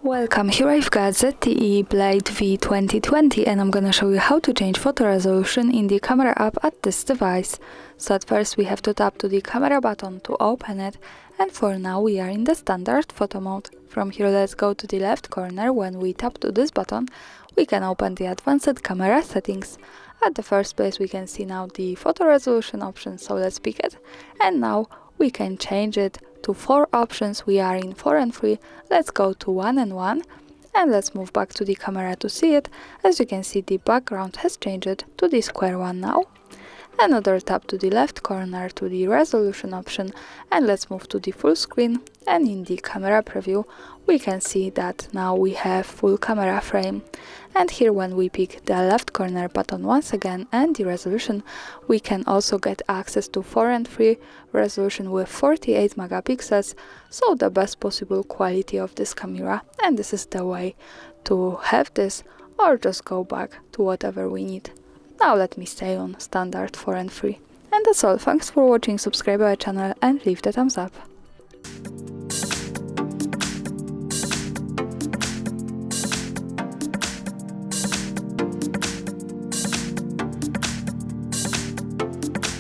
Welcome, here I've got ZTE Blade V2020 and I'm gonna show you how to change photo resolution in the camera app at this device. So at first we have to tap to the camera button to open it, and for now we are in the standard photo mode. From here let's go to the left corner. When we tap to this button we can open the advanced camera settings. At the first place we can see now the photo resolution option, so let's pick it, and now we can change it to 4 options. We are in 4 and 3. Let's go to 1 and 1 and let's move back to the camera to see it. As you can see, the background has changed to the square one now. Another tap to the left corner to the resolution option, and let's move to the full screen, and in the camera preview we can see that now we have full camera frame. And here when we pick the left corner button once again and the resolution, we can also get access to 4 and 3 resolution with 48 megapixels, so the best possible quality of this camera, and this is the way to have this, or just go back to whatever we need. Now let me stay on standard 4 and 3. And that's all. Thanks for watching, subscribe our channel and leave the thumbs up.